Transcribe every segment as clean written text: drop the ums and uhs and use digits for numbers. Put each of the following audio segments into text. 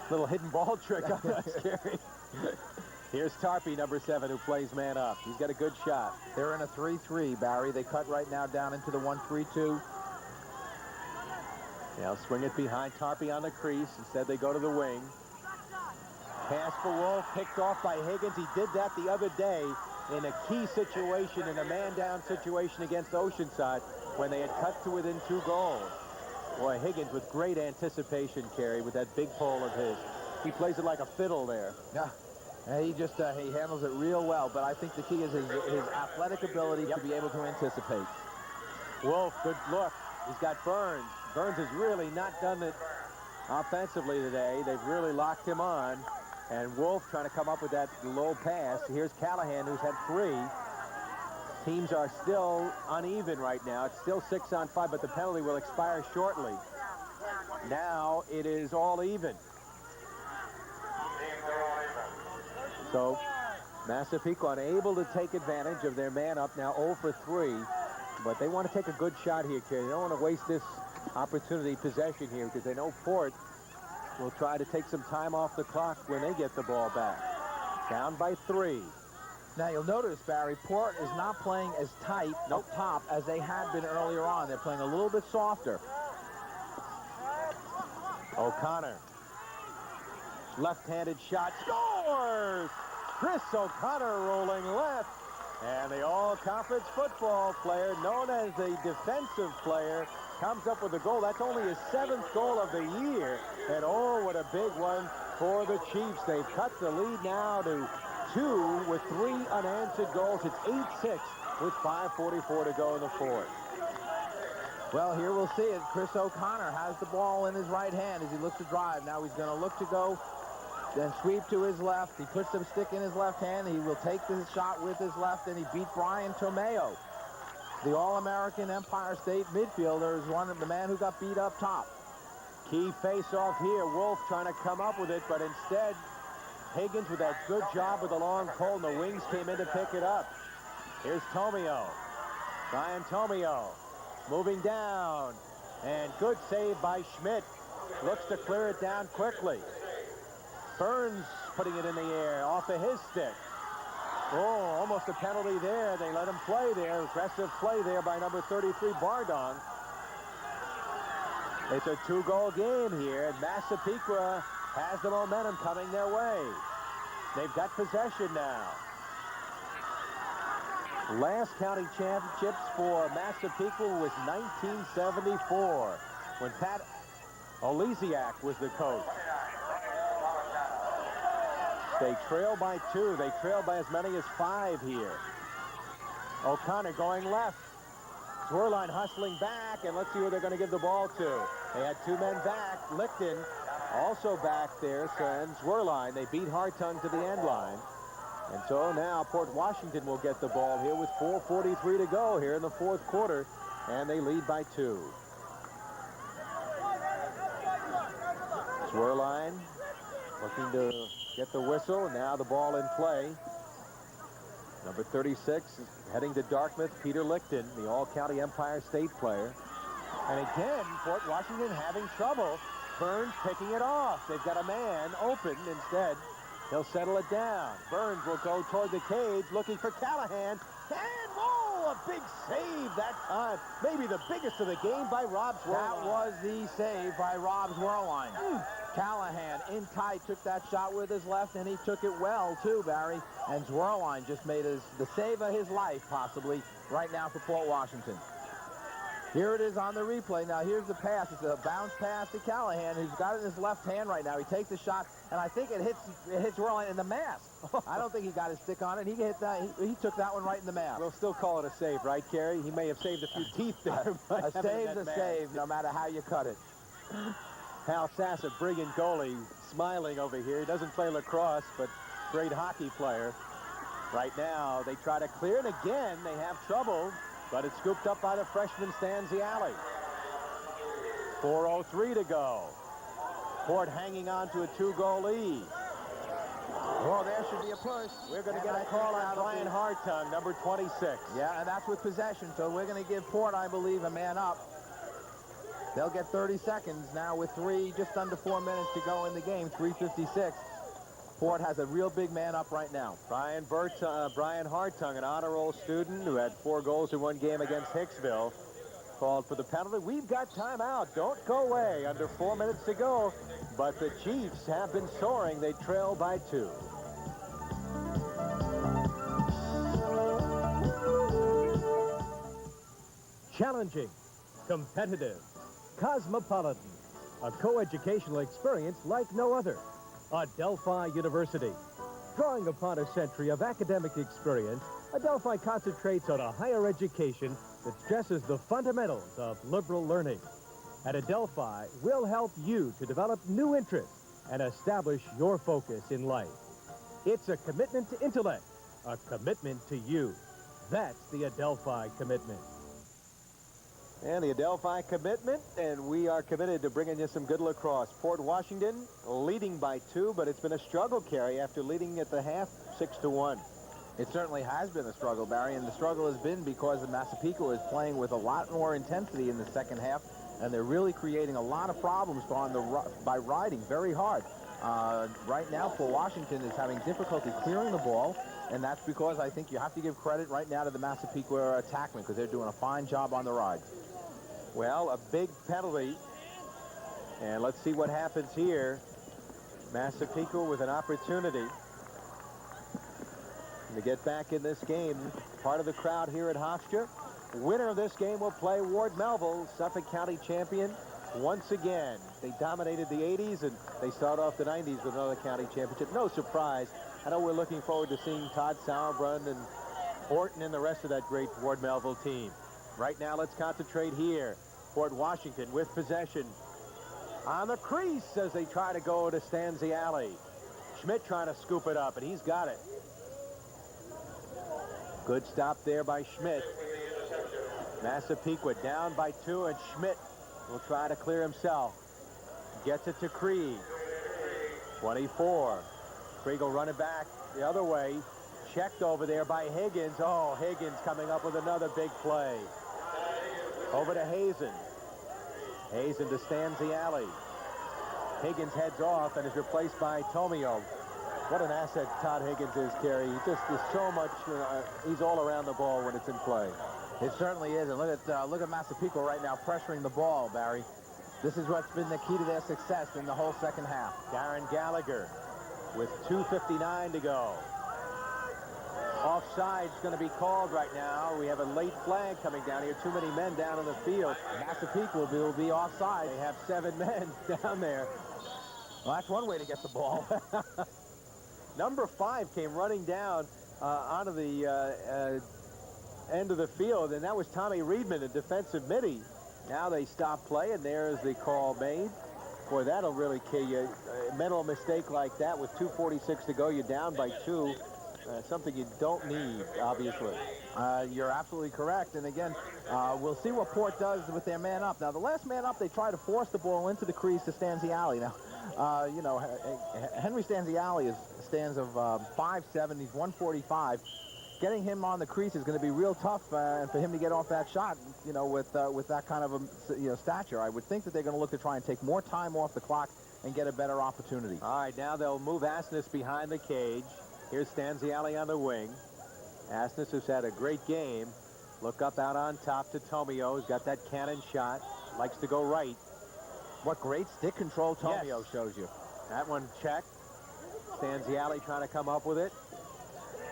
Little hidden ball trick on that, Gary. Here's Tarpey, number 7, who plays man up. He's got a good shot. They're in a 3-3, Barry. They cut right now down into the 1-3-2. Now swing it behind Tarpey on the crease. Instead, they go to the wing. Pass for Wolf, picked off by Higgins. He did that the other day in a key situation, in a man-down situation against Oceanside when they had cut to within 2 goals. Boy, Higgins with great anticipation, Kerry, with that big pole of his. He plays it like a fiddle there. Yeah. He just he handles it real well, but I think the key is his athletic ability to be able to anticipate. Wolf, good look. He's got Burns. Burns has really not done it offensively today. They've really locked him on. And Wolf trying to come up with that low pass. Here's Callahan, who's had 3. Teams are still uneven right now. It's still 6-on-5, but the penalty will expire shortly. Now it is all even. So Massapequa unable to take advantage of their man up, now 0 for 3. But they want to take a good shot here, Kerry. They don't want to waste this opportunity possession here because they know Port will try to take some time off the clock when they get the ball back. Down by 3. Now you'll notice, Barry, Port is not playing as tight up top as they had been earlier on. They're playing a little bit softer. O'Connor. Left-handed shot. Scores! Chris O'Connor rolling left. And the all-conference football player, known as the defensive player, comes up with a goal. That's only his 7th goal of the year. And oh, what a big one for the Chiefs. They've cut the lead now to 2 with 3 unanswered goals. It's 8-6 with 5:44 to go in the 4th. Well, here we'll see it. Chris O'Connor has the ball in his right hand as he looks to drive. Now he's going to look to go, then sweep to his left. He puts the stick in his left hand. He will take the shot with his left, and he beat Brian Tomeo. The All-American Empire State midfielder is the man who got beat up top. Key face-off here. Wolf trying to come up with it, but instead Higgins with that good job with the long pole, and the wings came in to pick it up. Here's Tomeo. Brian Tomeo moving down, and good save by Schmidt. Looks to clear it down quickly. Burns putting it in the air off of his stick. Oh, almost a penalty there. They let him play there. Aggressive play there by number 33, Bardong. It's a 2-goal game here, and Massapequa has the momentum coming their way. They've got possession now. Last county championships for Massapequa was 1974, when Pat Oleziak was the coach. They trail by 2. They trail by as many as 5 here. O'Connor going left. Zwerline hustling back, and let's see who they're going to give the ball to. They had 2 men back. Licton also back there, and Zwerline. They beat Hartung to the end line. And so now Port Washington will get the ball here with 4:43 to go here in the 4th quarter, and they lead by 2. Zwerline looking to get the whistle, and now the ball in play. Number 36 is heading to Dartmouth, Peter Licton, the All-County Empire State player. And again, Port Washington having trouble. Burns picking it off. They've got a man open. Instead, he'll settle it down. Burns will go toward the cage, looking for Callahan. And, whoa, a big save that time. Maybe the biggest of the game by Rob Zwerline. That was the save by Rob Zwerline. Callahan in tight took that shot with his left, and he took it well too, Barry. And Zwerline just made the save of his life, possibly, right now for Port Washington. Here it is on the replay. Now here's the pass. It's a bounce pass to Callahan, who's got it in his left hand right now. He takes the shot, and I think it hits Zwerline in the mask. I don't think he got his stick on it. He hit that. He took that one right in the mask. We'll still call it a save, right, Kerry? He may have saved a few teeth there. A save's a save, no matter how you cut it. Hal Sass, a brilliant goalie, smiling over here. He doesn't play lacrosse, but great hockey player. Right now, they try to clear, and again, they have trouble, but it's scooped up by the freshman Stanziali. 4:03 to go. Port hanging on to a 2-goal lead. Well, there should be a push. We're going to get a call on Brian Hartung, number 26. Yeah, and that's with possession, so we're going to give Port, I believe, a man up. They'll get 30 seconds now with just under 4 minutes to go in the game, 3:56. Ford has a real big man up right now. Brian Hartung, an honor roll student who had 4 goals in one game against Hicksville, called for the penalty. We've got timeout. Don't go away. Under 4 minutes to go. But the Chiefs have been soaring. They trail by 2. Challenging, competitive, cosmopolitan, a co-educational experience like no other. Adelphi University. Drawing upon a century of academic experience, Adelphi concentrates on a higher education that stresses the fundamentals of liberal learning. At Adelphi, we'll help you to develop new interests and establish your focus in life. It's a commitment to intellect, a commitment to you. That's the Adelphi commitment. And the Adelphi commitment, and we are committed to bringing you some good lacrosse. Port Washington leading by 2, but it's been a struggle, Kerry, after leading at the half 6-1. It certainly has been a struggle, Barry, and the struggle has been because the Massapequa is playing with a lot more intensity in the second half, and they're really creating a lot of problems by riding very hard. Right now, Port Washington is having difficulty clearing the ball, and that's because I think you have to give credit right now to the Massapequa attackmen because they're doing a fine job on the rides. Well, a big penalty. And let's see what happens here. Massapequa with an opportunity to get back in this game. Part of the crowd here at Hofstra. Winner of this game will play Ward Melville, Suffolk County champion once again. They dominated the 80s, and they start off the 90s with another county championship. No surprise. I know we're looking forward to seeing Todd Sauerbrunn and Horton and the rest of that great Ward Melville team. Right now, let's concentrate here. Port Washington with possession on the crease as they try to go to Stanziali. Schmidt trying to scoop it up, and he's got it. Good stop there by Schmidt. Massapequa down by 2, and Schmidt will try to clear himself. Gets it to Krieg. 24. Krieg will run it back the other way. Checked over there by Higgins. Oh, Higgins coming up with another big play. Over to Hazen. Hazen to Stanziali. Higgins heads off and is replaced by Tomio. What an asset Todd Higgins is, Kerry. He just is so much, he's all around the ball when it's in play. It certainly is. And look at Massapequa right now pressuring the ball, Barry. This is what's been the key to their success in the whole second half. Darren Gallagher with 2:59 to go. Offside's going to be called right now. We have a late flag coming down here. Too many men down in the field. Massapequa will be offside. They have 7 men down there. Well, that's one way to get the ball. Number 5 came running down onto the end of the field, and that was Tommy Reedman, a defensive midi. Now they stop play, and there's the call made. Boy, that'll really kill you. A mental mistake like that with 2:46 to go, you're down by 2. Something you don't need, obviously. You're absolutely correct. And again, we'll see what Port does with their man up. Now, the last man up, they try to force the ball into the crease to Stanziali. Now, you know, Henry Stanziali stands of 5'7". He's 145. Getting him on the crease is going to be real tough, and for him to get off that shot, you know, with that kind of a stature. I would think that they're going to look to try and take more time off the clock and get a better opportunity. All right, now they'll move Asness behind the cage. Here's Stanziali on the wing. Asness has had a great game. Look up out on top to Tomio. He's got that cannon shot. Likes to go right. What great stick control Tomio shows you. That one checked. Stanziali trying to come up with it.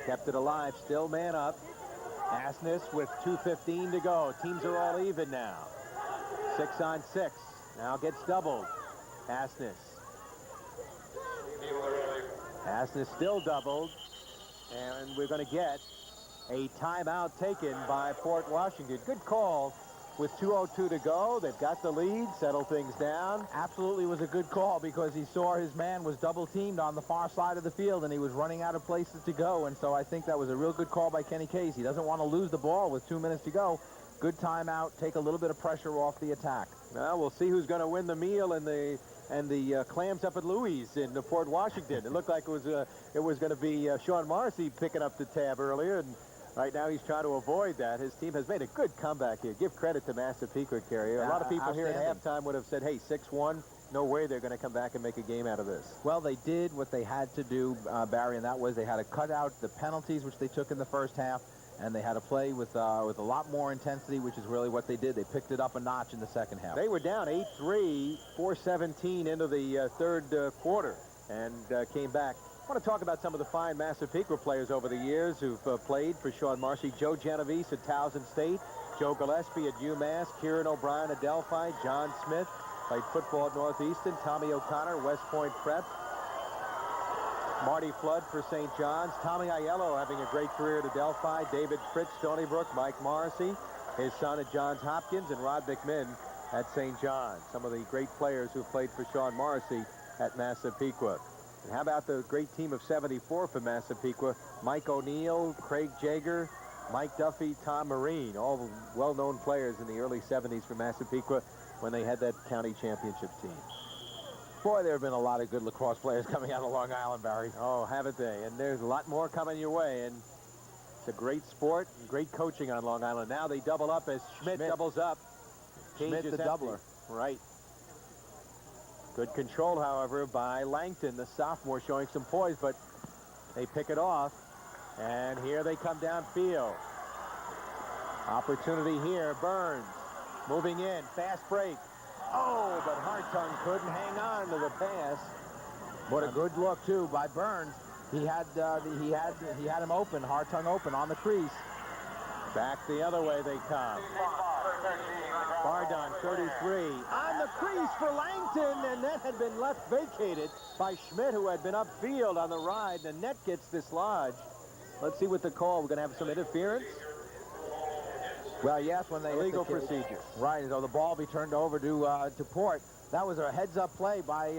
Kept it alive. Still man up. Asness with 2:15 to go. Teams are all even now. 6 on 6. Now gets doubled. Asness. Asness still doubled, and we're going to get a timeout taken by Port Washington. Good call with 2:02 to go. They've got the lead, settle things down. Absolutely was a good call because he saw his man was double teamed on the far side of the field, and he was running out of places to go, and so I think that was a real good call by Kenny Case. He doesn't want to lose the ball with 2 minutes to go. Good timeout, take a little bit of pressure off the attack. Well, we'll see who's going to win the meal and the clams up at Louis in Port Washington. It looked like it was going to be Sean Marcy picking up the tab earlier, and Right now he's trying to avoid that. His team has made a good comeback here. Give credit to Massapequa, Carrier. A lot of people here at halftime would have said, hey, 6-1, no way they're going to come back and make a game out of this. Well, they did what they had to do, Barry, and that was they had to cut out the penalties, which they took in the first half, and they had to play with a lot more intensity, which is really what they did. They picked it up a notch in the second half. They were down 8-3, 4:17 into the third quarter, and came back. I want to talk about some of the fine Massapequa players over the years who've played for Sean Marcy. Joe Genovese at Towson State, Joe Gillespie at UMass, Kieran O'Brien at Delphi, John Smith played football at Northeastern, Tommy O'Connor, West Point Prep, Marty Flood for St. John's, Tommy Aiello having a great career at Delphi, David Fritz, Stony Brook, Mike Morrissey, his son at Johns Hopkins, and Rod McMinn at St. John's. Some of the great players who played for Sean Morrissey at Massapequa. And how about the great team of 74 for Massapequa? Mike O'Neill, Craig Jager, Mike Duffy, Tom Marine, all well-known players in the early 70s for Massapequa when they had that county championship team. Boy, there have been a lot of good lacrosse players coming out of Long Island, Barry. Oh, haven't they? And there's a lot more coming your way. And it's a great sport and great coaching on Long Island. Now they double up as Schmidt doubles up. Schmidt the doubler. Right. Good control, however, by Langton, the sophomore, showing some poise, but they pick it off. And here they come downfield. Opportunity here. Burns moving in. Fast break. Oh, but Hartung couldn't hang on to the pass. What a good look, too, by Burns. He had him open, Hartung open on the crease. Back the other way they come. Bardon, 33, on the crease for Langton, and that had been left vacated by Schmidt, who had been upfield on the ride. The net gets dislodged. Let's see what the call. We're going to have some interference. Well, yes, when they illegal procedure. Right, so the ball be turned over to Port. That was a heads-up play by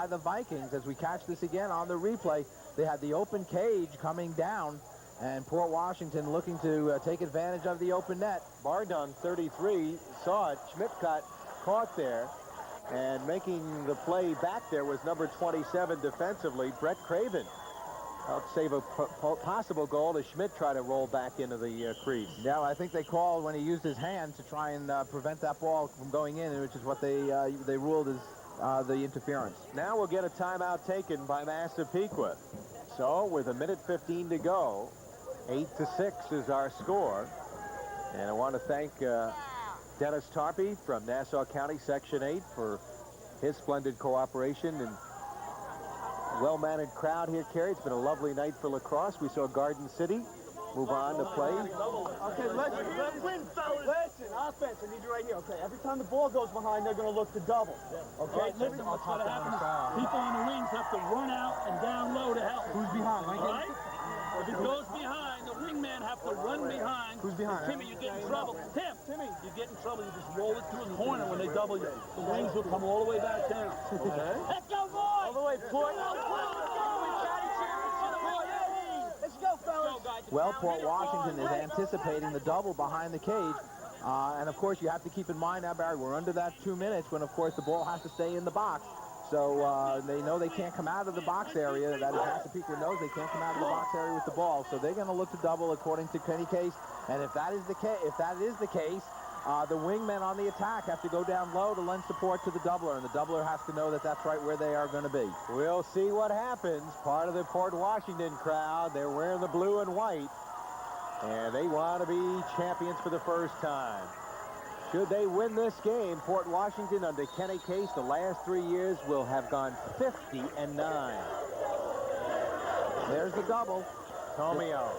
the Vikings. As we catch this again on the replay, they had the open cage coming down, and Port Washington looking to take advantage of the open net. Bardon, 33, saw it. Schmidt got caught there, and making the play back there was number 27 defensively, Brett Craven. Helped save a possible goal as Schmidt tried to roll back into the crease. Yeah, I think they called when he used his hand to try and prevent that ball from going in, which is what they ruled as the interference. Now we'll get a timeout taken by Massapequa. So with 1:15 to go, 8-6 is our score. And I want to thank Dennis Tarpey from Nassau County Section 8 for his splendid cooperation and well-managed crowd here, Kerry. It's been a lovely night for lacrosse. We saw Garden City move on to play. Okay, let's win, fellas. Listen, offense, I need you right here. Okay, every time the ball goes behind, they're going to look to double. Okay, right, listen, what's going to happen is people on the wings have to run out and down low to help. Who's behind? All right? If it goes behind, the wingman have to run behind. Who's behind? Timmy, you get in trouble. Timmy, you get in trouble. You just roll it through the corner when they double you. The wings will come all the way back down. Okay? Let's go, boys! All the way, Port. Let's go, fellas. Well, Port Washington is anticipating the double behind the cage. And, of course, you have to keep in mind now, Barry, we're under that 2 minutes when, of course, the ball has to stay in the box. So they know they can't come out of the box area. That is, Massapequa knows they can't come out of the box area with the ball. So they're going to look to double according to Kenny Case. And if that is the case, the wingmen on the attack have to go down low to lend support to the doubler, and the doubler has to know that that's right where they are going to be. We'll see what happens. Part of the Port Washington crowd, they're wearing the blue and white, and they want to be champions for the first time. Should they win this game, Port Washington under Kenny Case, the last 3 years will have gone 50-9. There's the double. Tomeo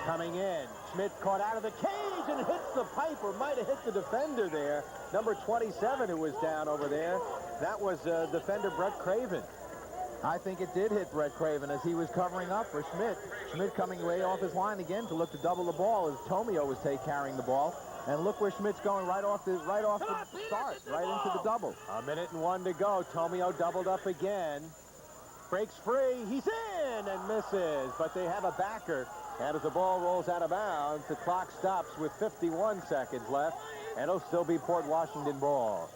coming in. Schmidt caught out of the cage and hits the pipe, or might have hit the defender there. Number 27 who was down over there. That was defender Brett Craven. I think it did hit Brett Craven as he was covering up for Schmidt. Schmidt coming way off his line again to look to double the ball as Tomeo was carrying the ball. And look where Schmidt's going right off the start, right into the double. 1:01 to go. Tomeo doubled up again. Breaks free. He's in and misses. But they have a backer. And as the ball rolls out of bounds, the clock stops with 51 seconds left. And it'll still be Port Washington ball.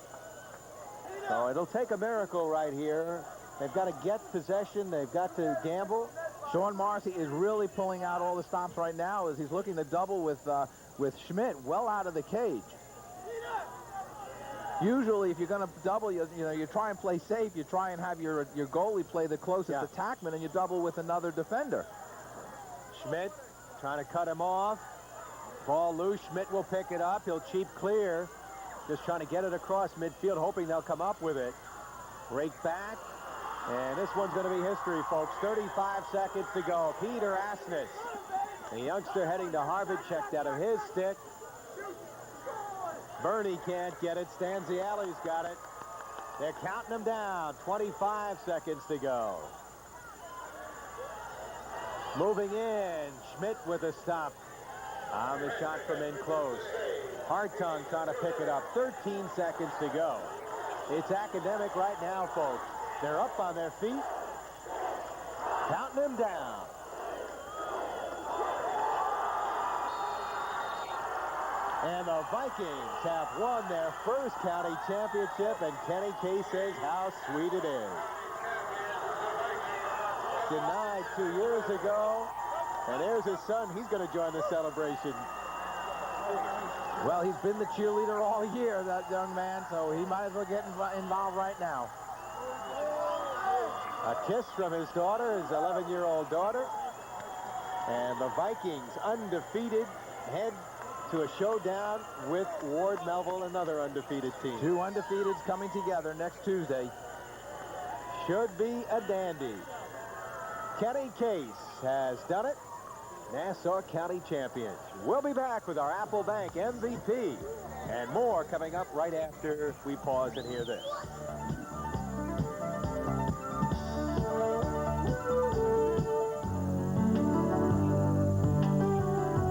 So it'll take a miracle right here. They've got to get possession. They've got to gamble. Sean Marcy is really pulling out all the stops right now as he's looking to double with Schmidt well out of the cage. Usually, if you're going to double, you try and play safe. You try and have your goalie play the closest attackman, and you double with another defender. Schmidt trying to cut him off. Ball loose. Schmidt will pick it up. He'll cheap clear. Just trying to get it across midfield, hoping they'll come up with it. Break back. And this one's going to be history, folks. 35 seconds to go. Peter Asness, the youngster heading to Harvard, checked out of his stick. Bernie can't get it. Stanziali's got it. They're counting him down. 25 seconds to go. Moving in. Schmidt with a stop on the shot from in close. Hartung trying to pick it up. 13 seconds to go. It's academic right now, folks. They're up on their feet. Counting him down. And the Vikings have won their first county championship, and Kenny Kay says how sweet it is. Denied 2 years ago, and there's his son. He's going to join the celebration. Well, he's been the cheerleader all year, that young man, so he might as well get involved right now. A kiss from his daughter, his 11-year-old daughter. And the Vikings, undefeated, head to a showdown with Ward Melville, another undefeated team. Two undefeateds coming together next Tuesday. Should be a dandy. Kenny Case has done it. Nassau County champions. We'll be back with our Apple Bank MVP and more coming up right after we pause and hear this.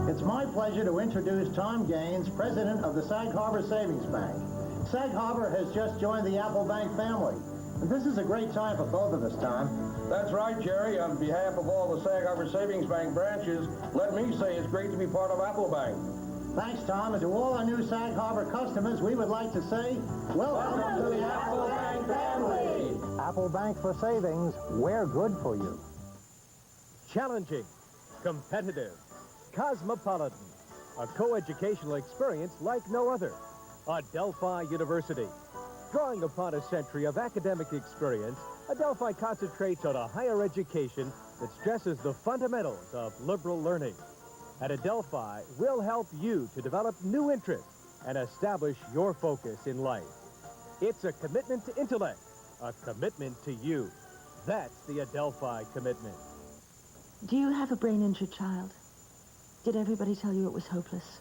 It's my pleasure to introduce Tom Gaines, president of the Sag Harbor Savings Bank. Sag Harbor has just joined the Apple Bank family. And this is a great time for both of us, Tom. That's right, Jerry. On behalf of all the Sag Harbor Savings Bank branches, let me say it's great to be part of Apple Bank. Thanks, Tom. And to all our new Sag Harbor customers, we would like to say, welcome to the Apple Bank family. Apple Bank for savings, we're good for you. Challenging, competitive, cosmopolitan, a co-educational experience like no other. Adelphi University. Drawing upon a century of academic experience, Adelphi concentrates on a higher education that stresses the fundamentals of liberal learning. At Adelphi, we'll help you to develop new interests and establish your focus in life. It's a commitment to intellect, a commitment to you. That's the Adelphi commitment. Do you have a brain-injured child? Did everybody tell you it was hopeless?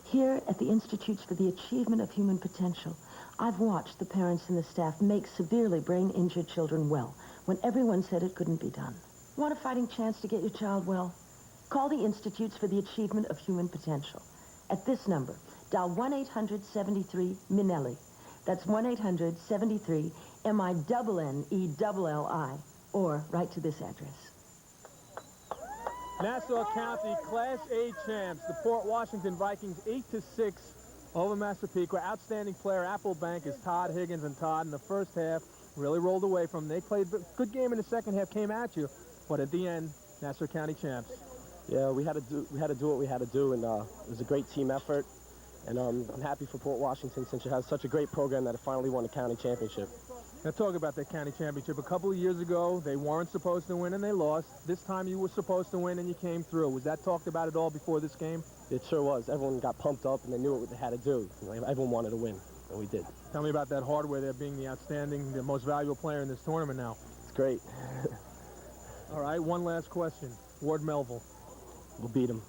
Here at the Institutes for the Achievement of Human Potential, I've watched the parents and the staff make severely brain-injured children well when everyone said it couldn't be done. Want a fighting chance to get your child well? Call the Institutes for the Achievement of Human Potential. At this number, dial 1-800-73-MINELLI. That's 1-800-73-MINNELLI. Or write to this address. Nassau County Class A champs, the Port Washington Vikings, 8-6 over Massapequa. Outstanding player, Apple Bank, is Todd Higgins, and Todd in the first half really rolled away from them. They played a good game in the second half, came at you, but at the end, Nassau County champs. Yeah, we had to do what we had to do, and it was a great team effort. And I'm happy for Port Washington since it has such a great program that it finally won the county championship. Now talk about that county championship. A couple of years ago, they weren't supposed to win and they lost. This time you were supposed to win and you came through. Was that talked about at all before this game? It sure was. Everyone got pumped up and they knew what they had to do. Everyone wanted to win, and we did. Tell me about that hardware there being the outstanding, the most valuable player in this tournament now. It's great. All right, one last question. Ward Melville. We'll beat them.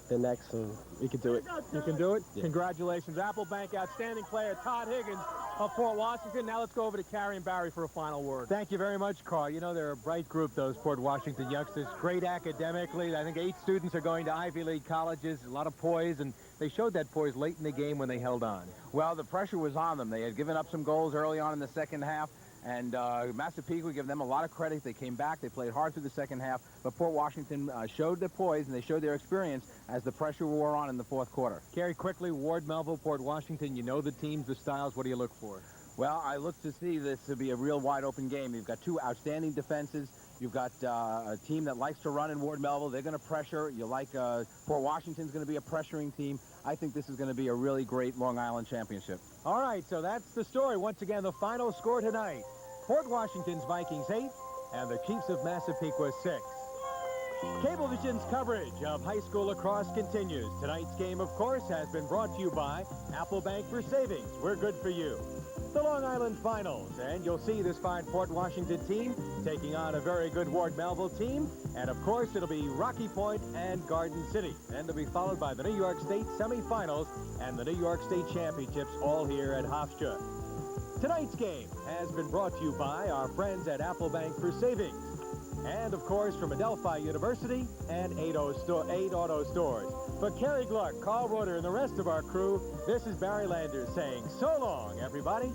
They're next, and we can do it. You can do it? Yeah. Congratulations. Apple Bank outstanding player Todd Higgins of Port Washington. Now let's go over to Carrie and Barry for a final word. Thank you very much, Carl. You know, they're a bright group, those Port Washington youngsters. Great academically. I think 8 students are going to Ivy League colleges, a lot of poise, and they showed that poise late in the game when they held on. Well, the pressure was on them. They had given up some goals early on in the second half, and Massapequa, give them a lot of credit. They came back. They played hard through the second half, but Port Washington showed their poise, and they showed their experience as the pressure wore on in the fourth quarter. Carrie, quickly, Ward Melville, Port Washington, you know the teams, the styles. What do you look for? Well, I look to see this to be a real wide-open game. You've got two outstanding defenses. You've got a team that likes to run in Ward Melville. They're going to pressure. You like Port Washington's going to be a pressuring team. I think this is going to be a really great Long Island championship. All right, so that's the story. Once again, the final score tonight. Port Washington's Vikings 8 and the Chiefs of Massapequa 6. Cablevision's coverage of high school lacrosse continues. Tonight's game, of course, has been brought to you by Apple Bank for Savings. We're good for you. The Long Island Finals, and you'll see this fine Port Washington team taking on a very good Ward Melville team, and of course it'll be Rocky Point and Garden City, and it'll be followed by the New York State semifinals and the New York State championships, all here at Hofstra. Tonight's game has been brought to you by our friends at Apple Bank for Savings, and of course from Adelphi University and 8 Auto Stores. For Kerry Gluck, Carl Roeder, and the rest of our crew, this is Barry Landers saying so long, everybody.